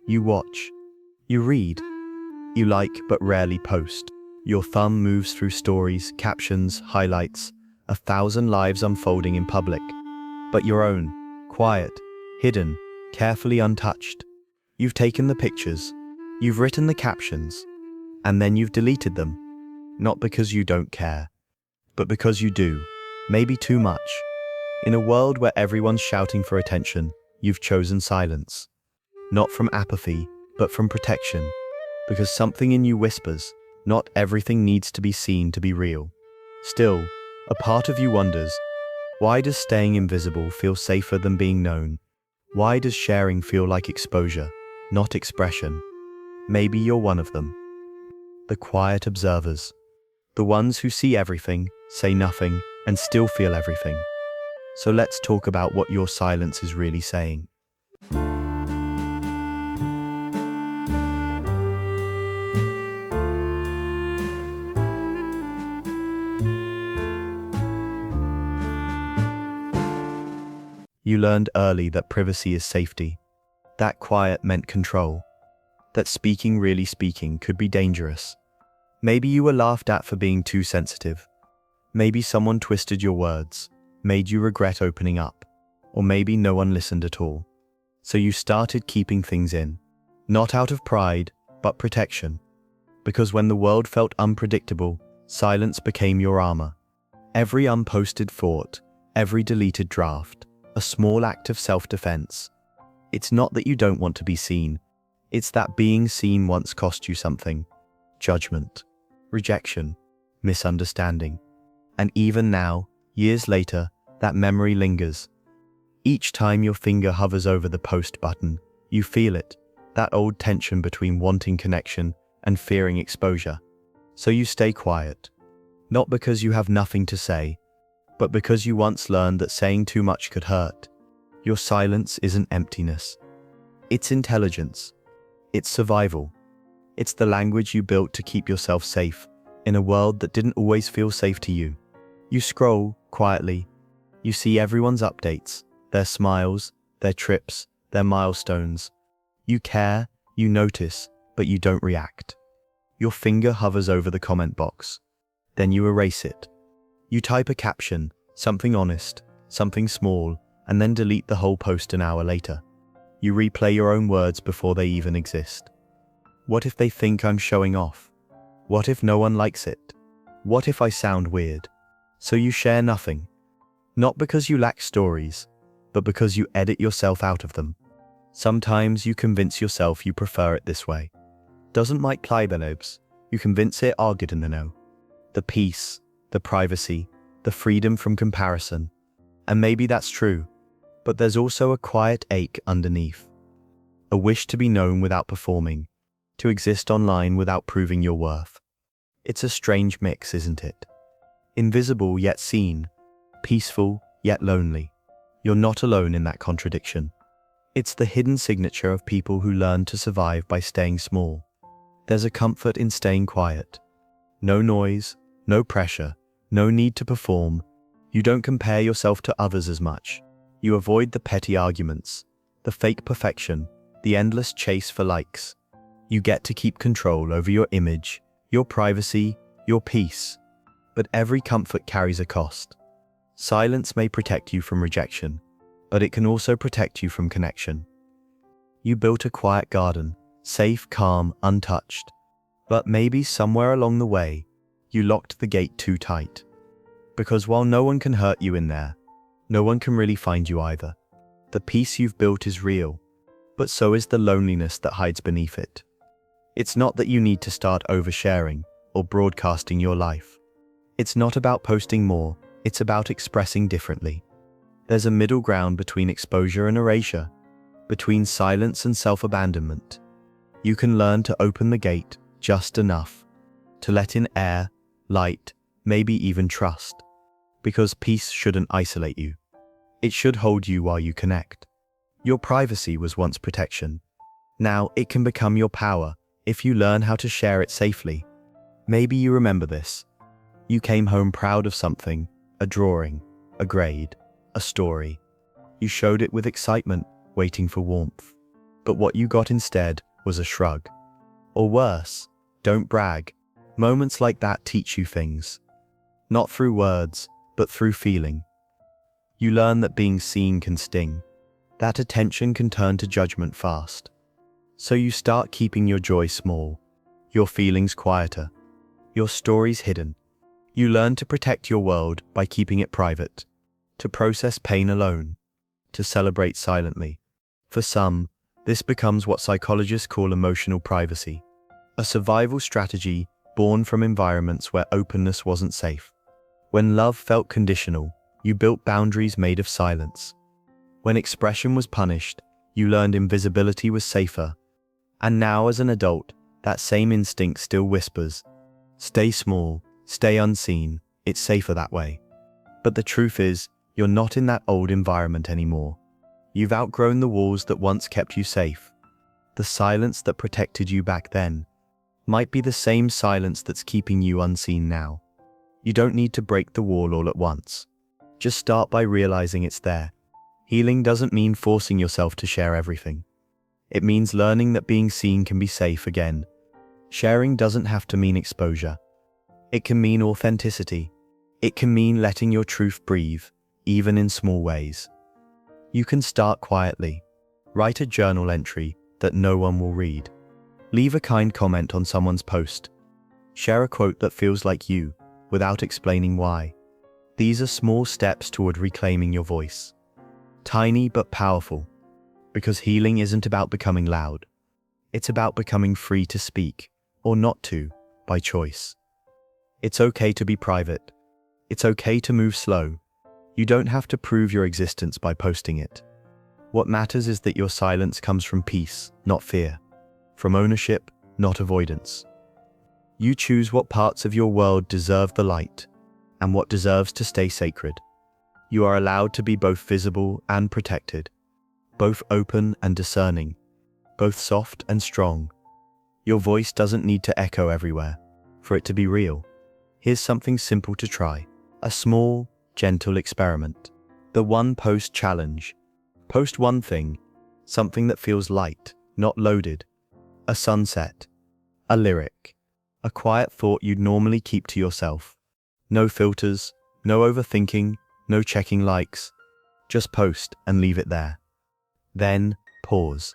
You watch. You read. You like but rarely post. Your thumb moves through stories, captions, highlights, 1,000 lives unfolding in public. But your own, quiet, hidden, carefully untouched. You've taken the pictures. You've written the captions. And then you've deleted them. Not because you don't care, but because you do. Maybe too much. In a world where everyone's shouting for attention, you've chosen silence. Not from apathy, but from protection. Because something in you whispers, not everything needs to be seen to be real. Still, a part of you wonders, why does staying invisible feel safer than being known? Why does sharing feel like exposure, not expression? Maybe you're one of them. The quiet observers. The ones who see everything, say nothing, and still feel everything. So let's talk about what your silence is really saying. You learned early that privacy is safety. That quiet meant control. That really speaking could be dangerous. Maybe you were laughed at for being too sensitive. Maybe someone twisted your words, made you regret opening up. Or maybe no one listened at all. So you started keeping things in. Not out of pride, but protection. Because when the world felt unpredictable, silence became your armor. Every unposted thought, every deleted draft, a small act of self-defense. It's not that you don't want to be seen. It's that being seen once cost you something. Judgment, rejection, misunderstanding. And even now, years later, that memory lingers. Each time your finger hovers over the post button, you feel it, that old tension between wanting connection and fearing exposure. So you stay quiet. Not because you have nothing to say, but because you once learned that saying too much could hurt. Your silence isn't emptiness. It's intelligence. It's survival. It's the language you built to keep yourself safe in a world that didn't always feel safe to you. You scroll quietly. You see everyone's updates, their smiles, their trips, their milestones. You care, you notice, but you don't react. Your finger hovers over the comment box. Then you erase it. You type a caption, something honest, something small, and then delete the whole post an hour later. You replay your own words before they even exist. What if they think I'm showing off? What if no one likes it? What if I sound weird? So you share nothing. Not because you lack stories, but because you edit yourself out of them. Sometimes you convince yourself you prefer it this way. Doesn't Mike Pleibenobs? You convince it know. The peace, the privacy, the freedom from comparison. And maybe that's true, but there's also a quiet ache underneath. A wish to be known without performing, to exist online without proving your worth. It's a strange mix, isn't it? Invisible yet seen, peaceful yet lonely. You're not alone in that contradiction. It's the hidden signature of people who learn to survive by staying small. There's a comfort in staying quiet. No noise, no pressure, no need to perform. You don't compare yourself to others as much. You avoid the petty arguments, the fake perfection, the endless chase for likes. You get to keep control over your image, your privacy, your peace. But every comfort carries a cost. Silence may protect you from rejection, but it can also protect you from connection. You built a quiet garden, safe, calm, untouched. But maybe somewhere along the way, you locked the gate too tight. Because while no one can hurt you in there, no one can really find you either. The peace you've built is real, but so is the loneliness that hides beneath it. It's not that you need to start oversharing or broadcasting your life. It's not about posting more, it's about expressing differently. There's a middle ground between exposure and erasure, between silence and self-abandonment. You can learn to open the gate just enough, to let in air, light, maybe even trust. Because peace shouldn't isolate you. It should hold you while you connect. Your privacy was once protection. Now it can become your power if you learn how to share it safely. Maybe you remember this. You came home proud of something, a drawing, a grade, a story. You showed it with excitement, waiting for warmth. but what you got instead was a shrug. Or worse, don't brag. Moments like that teach you things. Not through words, but through feeling. You learn that being seen can sting. That attention can turn to judgment fast. So you start keeping your joy small, your feelings quieter, your stories hidden. You learn to protect your world by keeping it private, to process pain alone, to celebrate silently. For some, this becomes what psychologists call emotional privacy, a survival strategy born from environments where openness wasn't safe. When love felt conditional, you built boundaries made of silence. When expression was punished, you learned invisibility was safer. And now as an adult, that same instinct still whispers, stay small, stay unseen, it's safer that way. But the truth is, you're not in that old environment anymore. You've outgrown the walls that once kept you safe. The silence that protected you back then might be the same silence that's keeping you unseen now. You don't need to break the wall all at once. Just start by realizing it's there. Healing doesn't mean forcing yourself to share everything. It means learning that being seen can be safe again. Sharing doesn't have to mean exposure. It can mean authenticity. It can mean letting your truth breathe, even in small ways. You can start quietly. Write a journal entry that no one will read. Leave a kind comment on someone's post. Share a quote that feels like you, without explaining why. These are small steps toward reclaiming your voice. Tiny but powerful, because healing isn't about becoming loud. It's about becoming free to speak, or not to, by choice. It's okay to be private. It's okay to move slow. You don't have to prove your existence by posting it. What matters is that your silence comes from peace, not fear. From ownership, not avoidance. You choose what parts of your world deserve the light, and what deserves to stay sacred. You are allowed to be both visible and protected, both open and discerning, both soft and strong. Your voice doesn't need to echo everywhere for it to be real. Here's something simple to try. A small, gentle experiment. The one post challenge. Post one thing, something that feels light, not loaded. A sunset, a lyric, a quiet thought you'd normally keep to yourself. No filters, no overthinking, no checking likes. Just post and leave it there. Then, pause.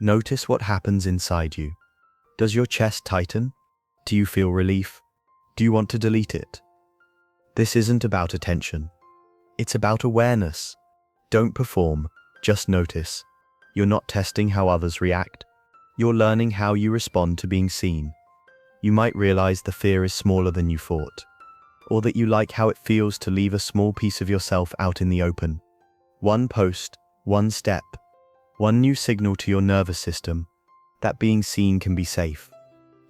Notice what happens inside you. Does your chest tighten? Do you feel relief? Do you want to delete it? This isn't about attention. It's about awareness. Don't perform, just notice. You're not testing how others react. You're learning how you respond to being seen. You might realize the fear is smaller than you thought, or that you like how it feels to leave a small piece of yourself out in the open. One post, one step, one new signal to your nervous system that being seen can be safe.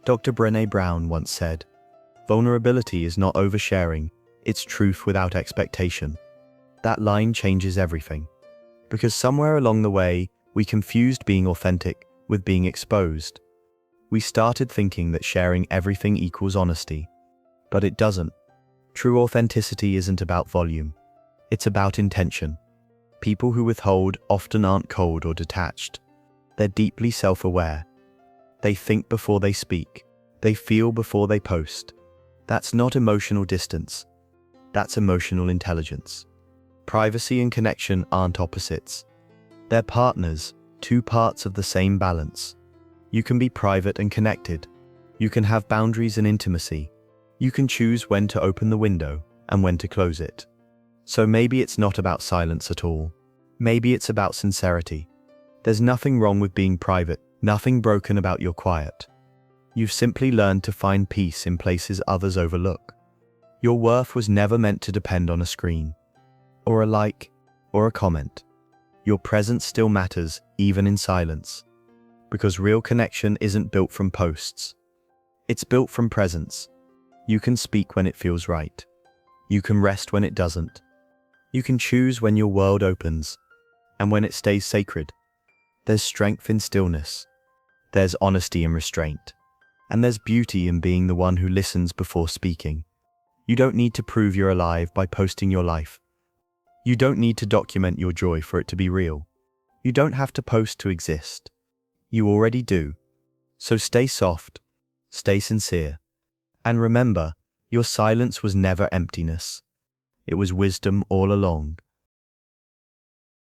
Dr. Brené Brown once said, "Vulnerability is not oversharing, it's truth without expectation." That line changes everything. Because somewhere along the way, we confused being authentic with being exposed. We started thinking that sharing everything equals honesty. But it doesn't. True authenticity isn't about volume. It's about intention. People who withhold often aren't cold or detached. They're deeply self-aware. They think before they speak. They feel before they post. That's not emotional distance. That's emotional intelligence. Privacy and connection aren't opposites. They're partners, two parts of the same balance. You can be private and connected. You can have boundaries and intimacy. You can choose when to open the window and when to close it. So maybe it's not about silence at all. Maybe it's about sincerity. There's nothing wrong with being private, nothing broken about your quiet. You've simply learned to find peace in places others overlook. Your worth was never meant to depend on a screen, or a like, or a comment. Your presence still matters, even in silence. Because real connection isn't built from posts. It's built from presence. You can speak when it feels right. You can rest when it doesn't. You can choose when your world opens, and when it stays sacred. There's strength in stillness. There's honesty in restraint. And there's beauty in being the one who listens before speaking. You don't need to prove you're alive by posting your life. You don't need to document your joy for it to be real. You don't have to post to exist. You already do. So stay soft, stay sincere, and remember, your silence was never emptiness. It was wisdom all along.